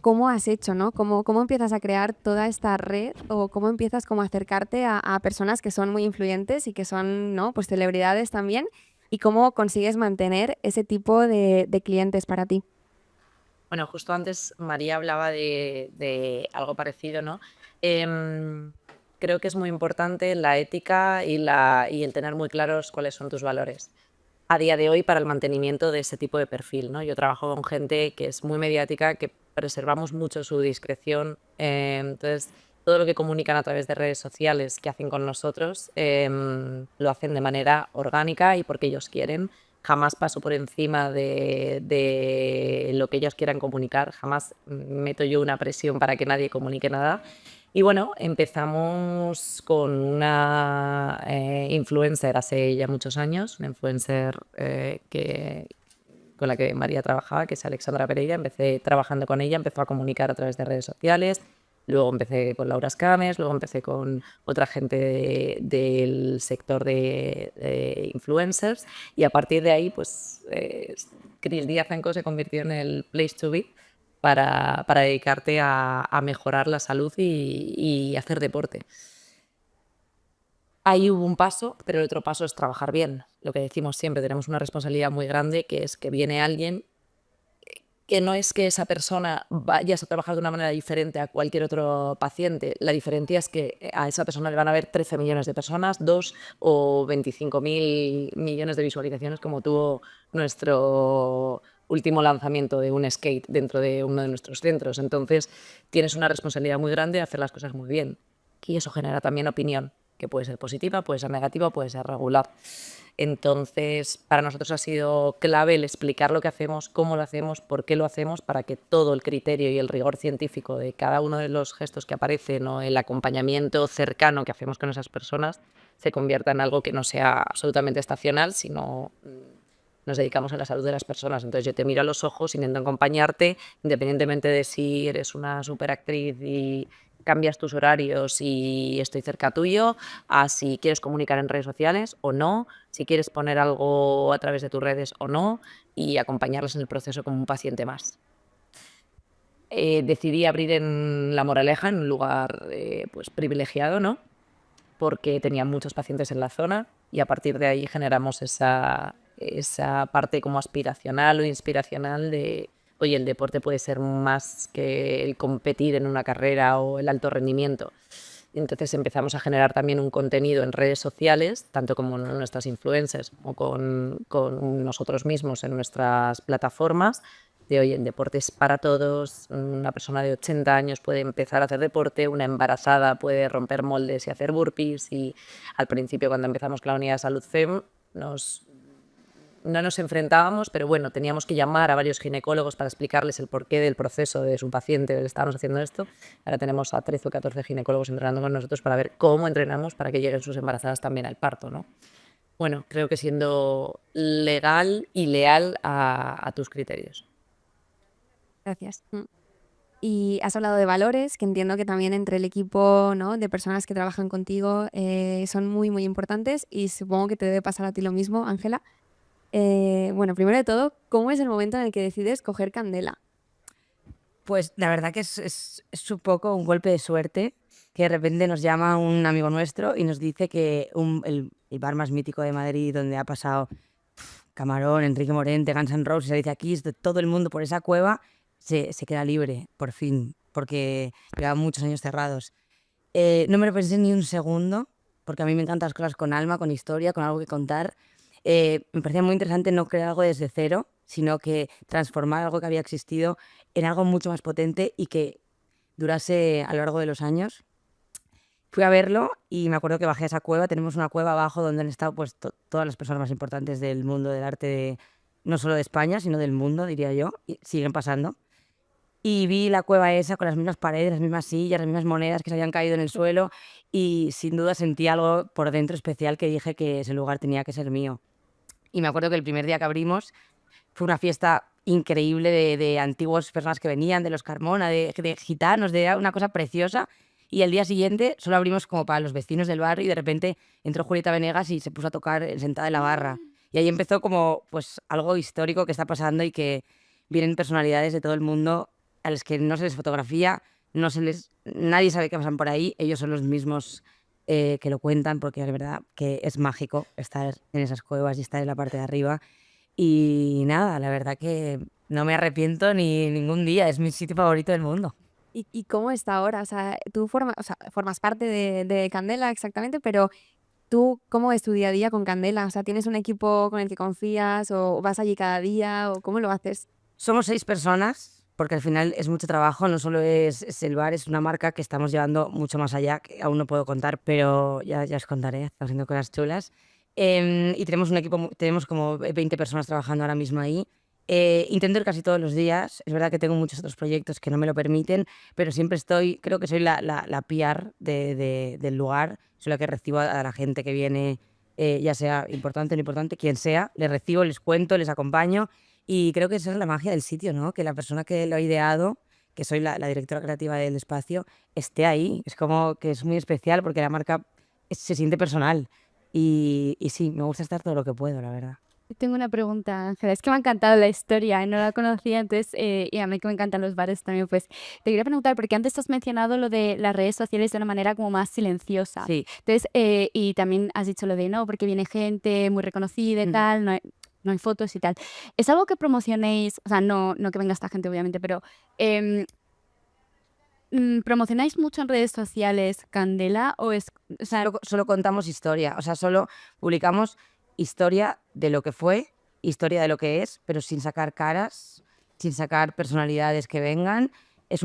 ¿cómo has hecho, no? ¿Cómo empiezas a crear toda esta red o cómo empiezas como a acercarte a personas que son muy influyentes y que son, ¿no? Pues celebridades también, y cómo consigues mantener ese tipo de clientes para ti? Bueno, justo antes María hablaba de algo parecido, ¿no? Creo que es muy importante la ética y el tener muy claros cuáles son tus valores a día de hoy para el mantenimiento de ese tipo de perfil, ¿no? Yo trabajo con gente que es muy mediática, que preservamos mucho su discreción, entonces todo lo que comunican a través de redes sociales que hacen con nosotros lo hacen de manera orgánica y porque ellos quieren. Jamás paso por encima de lo que ellos quieran comunicar, jamás meto yo una presión para que nadie comunique nada. Y bueno, empezamos con una influencer hace ya muchos años, una influencer con la que María trabajaba, que es Alexandra Pereira. Empecé trabajando con ella, empezó a comunicar a través de redes sociales. Luego empecé con Laura Escames, luego empecé con otra gente del sector de influencers y a partir de ahí, pues, Chris Díaz se convirtió en el place to be para dedicarte a mejorar la salud y hacer deporte. Ahí hubo un paso, pero el otro paso es trabajar bien. Lo que decimos siempre, tenemos una responsabilidad muy grande, que es que viene alguien que no es que esa persona vaya a trabajar de una manera diferente a cualquier otro paciente. La diferencia es que a esa persona le van a ver 13 millones de personas, 2 o 25.000 millones de visualizaciones, como tuvo nuestro último lanzamiento de un skate dentro de uno de nuestros centros. Entonces, tienes una responsabilidad muy grande de hacer las cosas muy bien. Y eso genera también opinión, que puede ser positiva, puede ser negativa, puede ser regular. Entonces, para nosotros ha sido clave el explicar lo que hacemos, cómo lo hacemos, por qué lo hacemos, para que todo el criterio y el rigor científico de cada uno de los gestos que aparecen o el acompañamiento cercano que hacemos con esas personas se convierta en algo que no sea absolutamente estacional, sino nos dedicamos a la salud de las personas. Entonces yo te miro a los ojos, intento acompañarte, independientemente de si eres una superactriz y cambias tus horarios y estoy cerca tuyo, a si quieres comunicar en redes sociales o no, si quieres poner algo a través de tus redes o no, y acompañarles en el proceso como un paciente más. Decidí abrir en La Moraleja, en un lugar pues privilegiado, ¿no? Porque tenía muchos pacientes en la zona y a partir de ahí generamos esa parte como aspiracional o inspiracional de, oye, el deporte puede ser más que el competir en una carrera o el alto rendimiento. Y entonces empezamos a generar también un contenido en redes sociales, tanto como en nuestras influencers o con nosotros mismos en nuestras plataformas, de hoy el deporte es para todos, una persona de 80 años puede empezar a hacer deporte, una embarazada puede romper moldes y hacer burpees, y al principio cuando empezamos con la unidad de salud FEM no nos enfrentábamos, pero bueno, teníamos que llamar a varios ginecólogos para explicarles el porqué del proceso de su paciente, le estábamos haciendo esto. Ahora tenemos a 13 o 14 ginecólogos entrenando con nosotros para ver cómo entrenamos para que lleguen sus embarazadas también al parto, ¿no? Bueno, creo que siendo legal y leal a tus criterios. Gracias. Y has hablado de valores, que entiendo que también entre el equipo, ¿no?, de personas que trabajan contigo son muy, muy importantes, y supongo que te debe pasar a ti lo mismo, Ángela. Bueno, primero de todo, ¿cómo es el momento en el que decides coger Candela? Pues la verdad que es un poco un golpe de suerte, que de repente nos llama un amigo nuestro y nos dice que el bar más mítico de Madrid, donde ha pasado Camarón, Enrique Morente, Guns N' Roses, se dice aquí, todo el mundo por esa cueva se queda libre, por fin, porque lleva muchos años cerrados. No me lo pensé ni un segundo, porque a mí me encantan las cosas con alma, con historia, con algo que contar. Me parecía muy interesante no crear algo desde cero, sino que transformar algo que había existido en algo mucho más potente y que durase a lo largo de los años. Fui a verlo y me acuerdo que bajé a esa cueva. Tenemos una cueva abajo donde han estado pues, todas las personas más importantes del mundo del arte, no solo de España, sino del mundo, diría yo, y siguen pasando. Y vi la cueva esa con las mismas paredes, las mismas sillas, las mismas monedas que se habían caído en el suelo, y sin duda sentí algo por dentro especial que dije que ese lugar tenía que ser mío. Y me acuerdo que el primer día que abrimos fue una fiesta increíble de antiguas personas que venían, de los Carmona, de gitanos, de una cosa preciosa. Y el día siguiente solo abrimos como para los vecinos del barrio, y de repente entró Julieta Venegas y se puso a tocar sentada en la barra. Y ahí empezó como pues algo histórico que está pasando, y que vienen personalidades de todo el mundo a los que no se les fotografía, nadie sabe qué pasan por ahí. Ellos son los mismos que lo cuentan, porque de verdad que es mágico estar en esas cuevas y estar en la parte de arriba. Y nada, la verdad que no me arrepiento ni ningún día, es mi sitio favorito del mundo. ¿Y cómo está ahora? O sea, tú formas parte de Candela exactamente, pero ¿tú cómo es tu día a día con Candela? O sea, ¿tienes un equipo con el que confías, o vas allí cada día, o cómo lo haces? Somos 6 personas, porque al final es mucho trabajo, no solo es el bar, es una marca que estamos llevando mucho más allá, que aún no puedo contar, pero ya os contaré, estamos haciendo cosas chulas. Y tenemos un equipo, tenemos como 20 personas trabajando ahora mismo ahí. Intento ir casi todos los días. Es verdad que tengo muchos otros proyectos que no me lo permiten, pero siempre creo que soy la PR del lugar. Soy la que recibo a la gente que viene, ya sea importante o no importante, quien sea. Les recibo, les cuento, les acompaño, y creo que esa es la magia del sitio, ¿no? Que la persona que lo ha ideado, que soy la directora creativa del espacio, esté ahí. Es como que es muy especial, porque la marca se siente personal. Y sí, me gusta estar todo lo que puedo, la verdad. Tengo una pregunta, Ángela. Es que me ha encantado la historia, no la conocía antes, y a mí que me encantan los bares también, pues te quería preguntar, porque antes has mencionado lo de las redes sociales de una manera como más silenciosa. Sí. Entonces, y también has dicho lo de no, porque viene gente muy reconocida y tal, no hay fotos y tal. ¿Es algo que promocionéis? O sea, no que venga esta gente, obviamente, pero ¿promocionáis mucho en redes sociales Candela? O sea, Solo contamos historia, o sea, solo publicamos historia de lo que fue, historia de lo que es, pero sin sacar caras, sin sacar personalidades que vengan. Es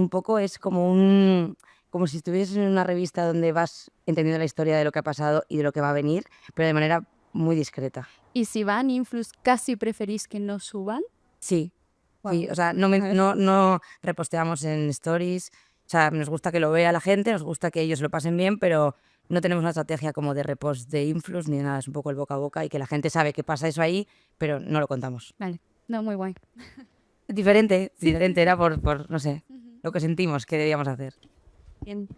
como si estuvieses en una revista donde vas entendiendo la historia de lo que ha pasado y de lo que va a venir, pero de manera muy discreta. ¿y si van influs, casi preferís que no suban? Sí, sí, o sea, no reposteamos en stories. O sea, nos gusta que lo vea la gente, nos gusta que ellos lo pasen bien, pero no tenemos una estrategia como de repost de influx ni nada. Es un poco el boca a boca, y que la gente sabe que pasa eso ahí, pero no lo contamos. Vale, no, muy guay. Diferente, era por no sé, lo que sentimos que debíamos hacer. Bien.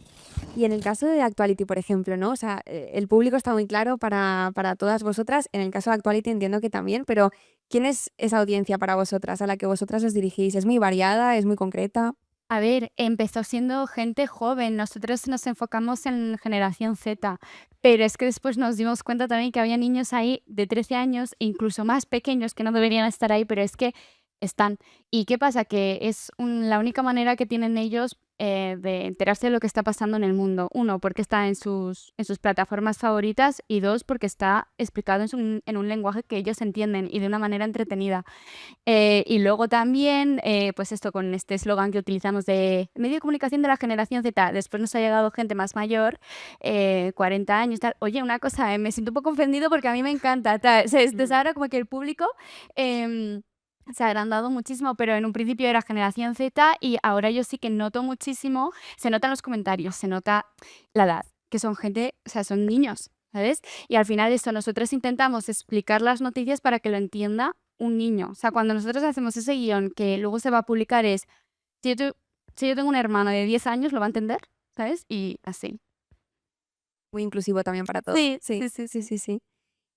Y en el caso de Actuality, por ejemplo, ¿no? O sea, el público está muy claro para todas vosotras. En el caso de Actuality entiendo que también, pero ¿quién es esa audiencia para vosotras, a la que vosotras os dirigís? ¿Es muy variada? ¿Es muy concreta? A ver, empezó siendo gente joven, nosotros nos enfocamos en generación Z, pero es que después nos dimos cuenta también que había niños ahí de 13 años, incluso más pequeños, que no deberían estar ahí, pero es que están. ¿Y qué pasa? Que es la única manera que tienen ellos de enterarse de lo que está pasando en el mundo. Uno, porque está en sus plataformas favoritas y dos, porque está explicado en un lenguaje que ellos entienden y de una manera entretenida. Y luego también, pues esto con este eslogan que utilizamos de medio de comunicación de la generación Z. Después nos ha llegado gente más mayor, 40 años, tal. Oye, una cosa, me siento un poco ofendido porque a mí me encanta, tal. Entonces ahora como que el público se ha agrandado muchísimo, pero en un principio era generación Z y ahora yo sí que noto muchísimo, se nota en los comentarios, se nota la edad, que son gente, o sea, son niños, ¿sabes? Y al final esto, nosotros intentamos explicar las noticias para que lo entienda un niño. O sea, cuando nosotros hacemos ese guión que luego se va a publicar es, si yo tengo un hermano de 10 años, lo va a entender, ¿sabes? Y así. Muy inclusivo también para todos. Sí, Sí, sí, sí, sí, sí, sí.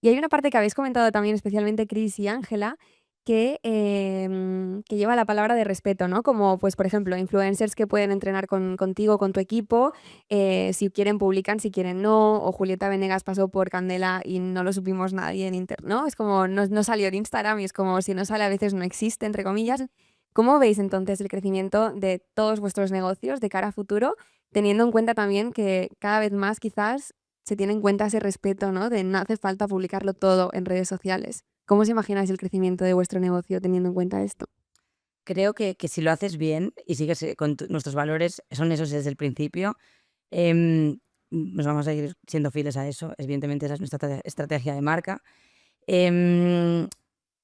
Y hay una parte que habéis comentado también, especialmente Cris y Ángela, que lleva la palabra de respeto, ¿no? Como, pues, por ejemplo, influencers que pueden entrenar contigo, con tu equipo, si quieren publican, si quieren no, o Julieta Venegas pasó por Candela y no lo supimos nadie en internet, ¿no? Es como, no salió en Instagram y es como, si no sale a veces no existe, entre comillas. ¿Cómo veis entonces el crecimiento de todos vuestros negocios de cara a futuro, teniendo en cuenta también que cada vez más quizás se tiene en cuenta ese respeto, ¿no? De no hace falta publicarlo todo en redes sociales. ¿Cómo os imagináis el crecimiento de vuestro negocio teniendo en cuenta esto? Creo que si lo haces bien y sigues con nuestros valores, son esos desde el principio, nos vamos a ir siendo fieles a eso. Evidentemente, esa es nuestra estrategia de marca. Em,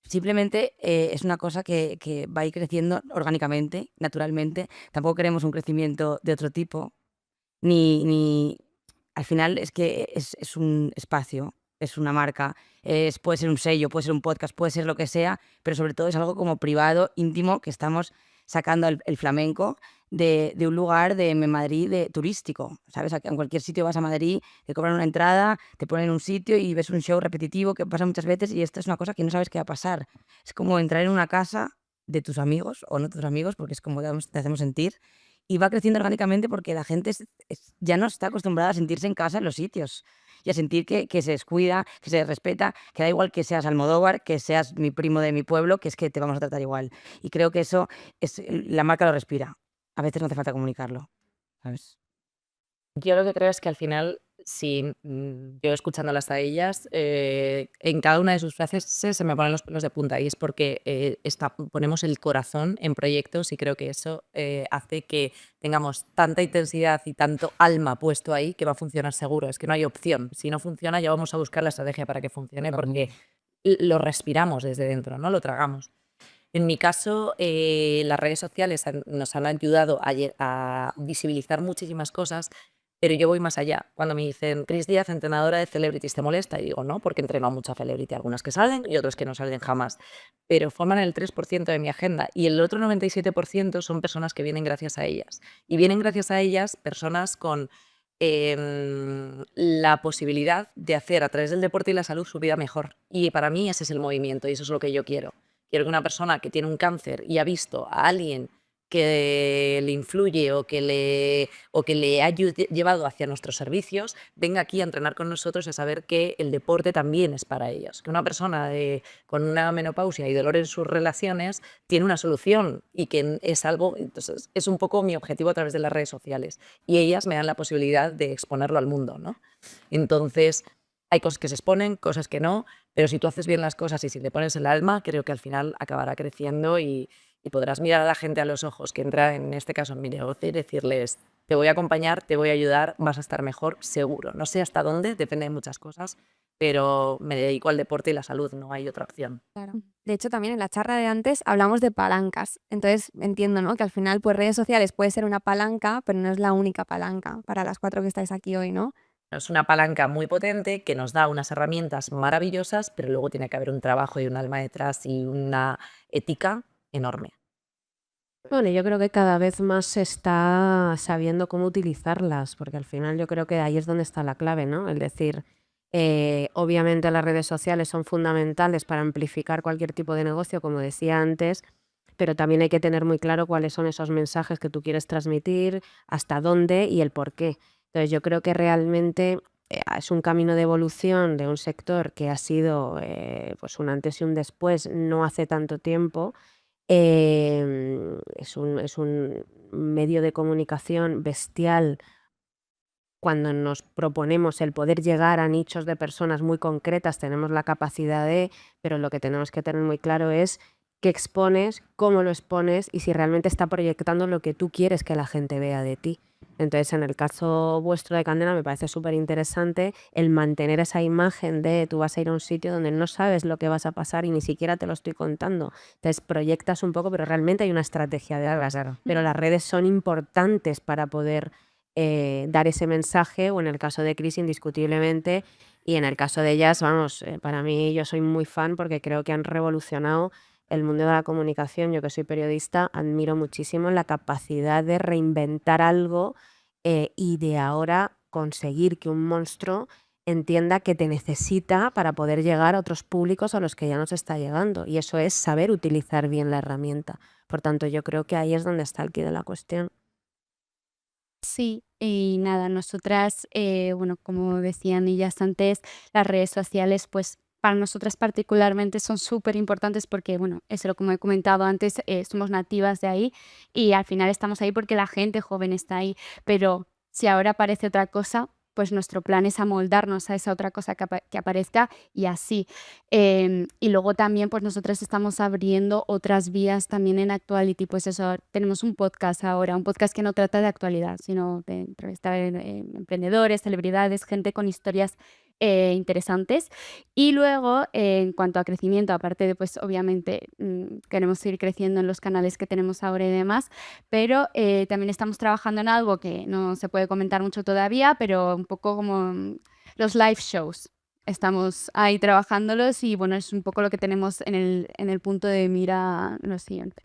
Simplemente es una cosa que va a ir creciendo orgánicamente, naturalmente. Tampoco queremos un crecimiento de otro tipo, ni al final es que es un espacio, es una marca, puede ser un sello, puede ser un podcast, puede ser lo que sea, pero sobre todo es algo como privado, íntimo, que estamos sacando el flamenco de un lugar de Madrid turístico, ¿sabes? En cualquier sitio vas a Madrid, te cobran una entrada, te ponen en un sitio y ves un show repetitivo que pasa muchas veces y esto es una cosa que no sabes qué va a pasar. Es como entrar en una casa de tus amigos o no tus amigos, porque es como te hacemos sentir, y va creciendo orgánicamente porque la gente ya no está acostumbrada a sentirse en casa en los sitios y a sentir que se descuida, que se respeta, que da igual que seas Almodóvar, que seas mi primo de mi pueblo, que es que te vamos a tratar igual. Y creo que eso la marca lo respira. A veces no hace falta comunicarlo, ¿sabes? Yo lo que creo es que al final, si yo escuchándolas a ellas, en cada una de sus frases se me ponen los pelos de punta y es porque ponemos el corazón en proyectos y creo que eso hace que tengamos tanta intensidad y tanto alma puesto ahí que va a funcionar seguro. Es que no hay opción. Si no funciona, ya vamos a buscar la estrategia para que funcione porque lo respiramos desde dentro, ¿no? Lo tragamos. En mi caso, las redes sociales nos han ayudado a visibilizar muchísimas cosas, pero yo voy más allá. Cuando me dicen, Cris Díaz, entrenadora de celebrities, ¿te molesta? Y digo, no, porque entreno a mucha celebrity, algunas que salen y otras que no salen jamás. Pero forman el 3% de mi agenda y el otro 97% son personas que vienen gracias a ellas. Y vienen gracias a ellas personas con la posibilidad de hacer a través del deporte y la salud su vida mejor. Y para mí ese es el movimiento y eso es lo que yo quiero. Quiero que una persona que tiene un cáncer y ha visto a alguien que le influye o que le ha llevado hacia nuestros servicios, venga aquí a entrenar con nosotros y a saber que el deporte también es para ellos. Que una persona con una menopausia y dolor en sus relaciones tiene una solución y que es algo, entonces es un poco mi objetivo a través de las redes sociales. Y ellas me dan la posibilidad de exponerlo al mundo, ¿no? Entonces, hay cosas que se exponen, cosas que no, pero si tú haces bien las cosas y si le pones el alma, creo que al final acabará creciendo y podrás mirar a la gente a los ojos que entra, en este caso, en mi negocio y decirles, te voy a acompañar, te voy a ayudar, vas a estar mejor, seguro. No sé hasta dónde, depende de muchas cosas, pero me dedico al deporte y la salud, no hay otra opción. Claro. De hecho, también en la charla de antes hablamos de palancas. Entonces, entiendo, ¿no? Que al final, pues redes sociales puede ser una palanca, pero no es la única palanca para las 4 que estáis aquí hoy, ¿no? Es una palanca muy potente que nos da unas herramientas maravillosas, pero luego tiene que haber un trabajo y un alma detrás y una ética enorme. Bueno, yo creo que cada vez más se está sabiendo cómo utilizarlas, porque al final yo creo que ahí es donde está la clave, ¿no? Es decir, obviamente las redes sociales son fundamentales para amplificar cualquier tipo de negocio, como decía antes, pero también hay que tener muy claro cuáles son esos mensajes que tú quieres transmitir, hasta dónde y el por qué. Entonces yo creo que realmente es un camino de evolución de un sector que ha sido pues un antes y un después no hace tanto tiempo. Es un medio de comunicación bestial cuando nos proponemos el poder llegar a nichos de personas muy concretas, tenemos la capacidad pero lo que tenemos que tener muy claro es qué expones, cómo lo expones y si realmente está proyectando lo que tú quieres que la gente vea de ti. Entonces, en el caso vuestro de Candela me parece súper interesante el mantener esa imagen de tú vas a ir a un sitio donde no sabes lo que vas a pasar y ni siquiera te lo estoy contando. Entonces, proyectas un poco, pero realmente hay una estrategia de algo. Claro. Pero las redes son importantes para poder dar ese mensaje, o en el caso de Chris, indiscutiblemente, y en el caso de ellas, vamos, para mí yo soy muy fan porque creo que han revolucionado el mundo de la comunicación. Yo que soy periodista, admiro muchísimo la capacidad de reinventar algo y de ahora conseguir que un monstruo entienda que te necesita para poder llegar a otros públicos a los que ya nos está llegando. Y eso es saber utilizar bien la herramienta. Por tanto, yo creo que ahí es donde está el quid de la cuestión. Sí, y nada, nosotras, bueno, como decían ellas antes, las redes sociales, pues para nosotras particularmente son súper importantes porque, bueno, eso como he comentado antes, somos nativas de ahí y al final estamos ahí porque la gente joven está ahí, pero si ahora aparece otra cosa, pues nuestro plan es amoldarnos a esa otra cosa que aparezca y así. Y luego también, pues nosotras estamos abriendo otras vías también en Actuality, pues eso, tenemos un podcast ahora, un podcast que no trata de actualidad, sino de entrevistar emprendedores, celebridades, gente con historias interesantes. Y luego, en cuanto a crecimiento, aparte de, pues obviamente queremos seguir creciendo en los canales que tenemos ahora y demás, pero también estamos trabajando en algo que no se puede comentar mucho todavía, pero un poco como los live shows. Estamos ahí trabajándolos y bueno, es un poco lo que tenemos en el punto de mira lo siguiente.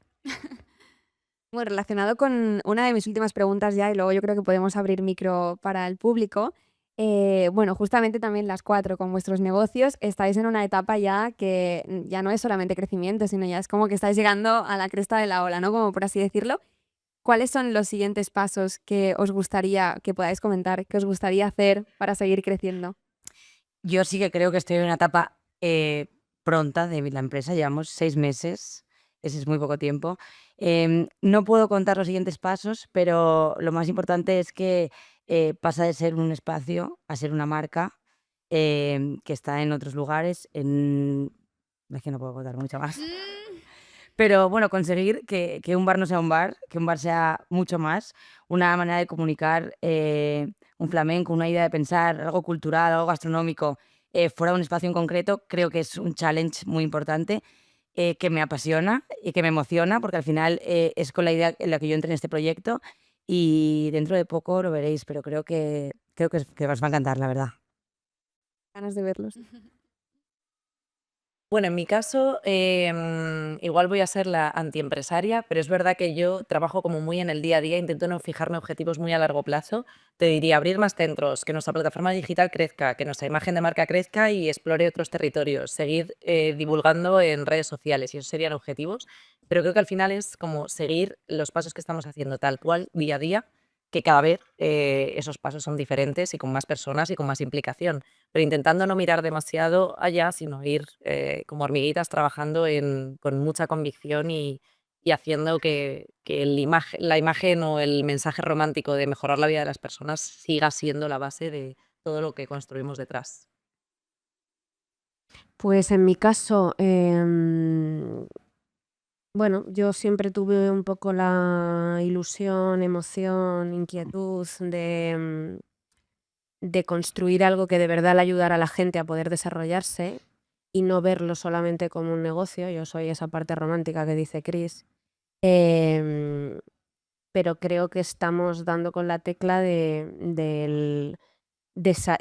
Bueno, relacionado con una de mis últimas preguntas ya, y luego yo creo que podemos abrir micro para el público. Bueno, justamente también las 4 con vuestros negocios estáis en una etapa ya que ya no es solamente crecimiento, sino ya es como que estáis llegando a la cresta de la ola, ¿no? Como por así decirlo. ¿Cuáles son los siguientes pasos que os gustaría que podáis comentar, que os gustaría hacer para seguir creciendo? Yo sí que creo que estoy en una etapa pronta de la empresa. Llevamos 6 meses, ese es muy poco tiempo. No puedo contar los siguientes pasos, pero lo más importante es que pasa de ser un espacio a ser una marca que está en otros lugares. Es que no puedo contar mucho más. Pero bueno, conseguir que un bar no sea un bar, que un bar sea mucho más, una manera de comunicar, un flamenco, una idea de pensar, algo cultural, algo gastronómico, fuera de un espacio en concreto, creo que es un challenge muy importante que me apasiona y que me emociona, porque al final es con la idea en la que yo entré en este proyecto y dentro de poco lo veréis, pero creo que os va a encantar, la verdad. Ganas de verlos. Bueno, en mi caso, igual voy a ser la antiempresaria, pero es verdad que yo trabajo como muy en el día a día, intento no fijarme objetivos muy a largo plazo. Te diría abrir más centros, que nuestra plataforma digital crezca, que nuestra imagen de marca crezca y explore otros territorios, seguir divulgando en redes sociales, y esos serían objetivos. Pero creo que al final es como seguir los pasos que estamos haciendo tal cual día a día, que cada vez esos pasos son diferentes y con más personas y con más implicación, pero intentando no mirar demasiado allá, sino ir como hormiguitas trabajando con mucha convicción y haciendo que la imagen o el mensaje romántico de mejorar la vida de las personas siga siendo la base de todo lo que construimos detrás. Pues en mi caso, bueno, yo siempre tuve un poco la ilusión, emoción, inquietud de construir algo que de verdad le ayudara a la gente a poder desarrollarse y no verlo solamente como un negocio. Yo soy esa parte romántica que dice Chris. Pero creo que estamos dando con la tecla del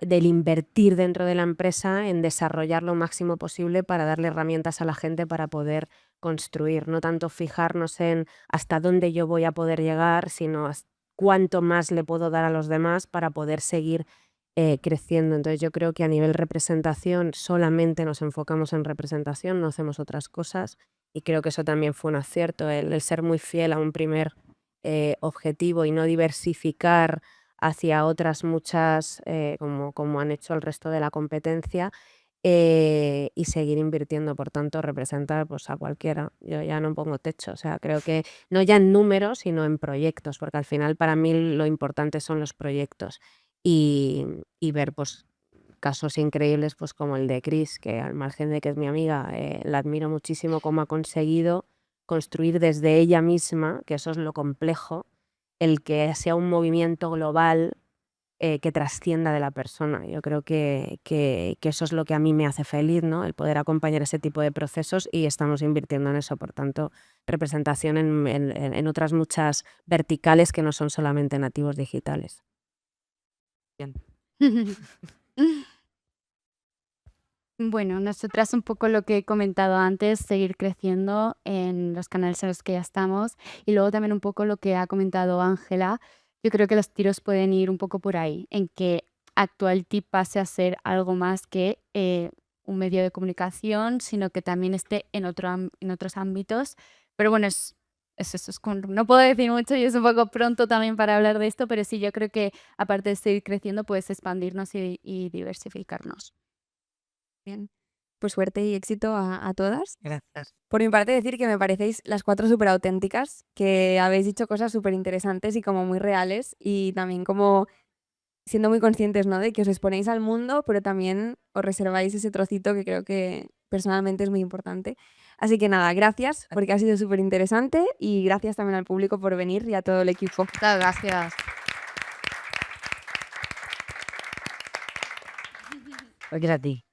invertir dentro de la empresa en desarrollar lo máximo posible para darle herramientas a la gente para poder construir. No tanto fijarnos en hasta dónde yo voy a poder llegar, sino cuánto más le puedo dar a los demás para poder seguir creciendo. Entonces yo creo que a nivel representación solamente nos enfocamos en representación, no hacemos otras cosas, y creo que eso también fue un acierto, el ser muy fiel a un primer objetivo y no diversificar hacia otras muchas como han hecho el resto de la competencia. y seguir invirtiendo. Por tanto, representar pues, a cualquiera. Yo ya no pongo techo. O sea, creo que no ya en números, sino en proyectos, porque al final para mí lo importante son los proyectos y ver pues, casos increíbles pues, como el de Chris, que al margen de que es mi amiga, la admiro muchísimo cómo ha conseguido construir desde ella misma, que eso es lo complejo, el que sea un movimiento global que trascienda de la persona. Yo creo que eso es lo que a mí me hace feliz, ¿no? El poder acompañar ese tipo de procesos y estamos invirtiendo en eso. Por tanto, representación en otras muchas verticales que no son solamente nativos digitales. Bien. Bueno, nosotras un poco lo que he comentado antes, seguir creciendo en los canales en los que ya estamos y luego también un poco lo que ha comentado Ángela. Yo creo que los tiros pueden ir un poco por ahí, en que Actuality pase a ser algo más que un medio de comunicación, sino que también esté en otros ámbitos. Pero bueno, no puedo decir mucho y es un poco pronto también para hablar de esto, pero sí, yo creo que aparte de seguir creciendo, puedes expandirnos y diversificarnos. Bien. Pues suerte y éxito a todas. Gracias. Por mi parte, decir que me parecéis las 4 súper auténticas, que habéis dicho cosas súper interesantes y como muy reales y también como siendo muy conscientes, ¿no? De que os exponéis al mundo, pero también os reserváis ese trocito que creo que personalmente es muy importante. Así que nada, gracias porque ha sido súper interesante y gracias también al público por venir y a todo el equipo. Muchas gracias. Porque es a ti.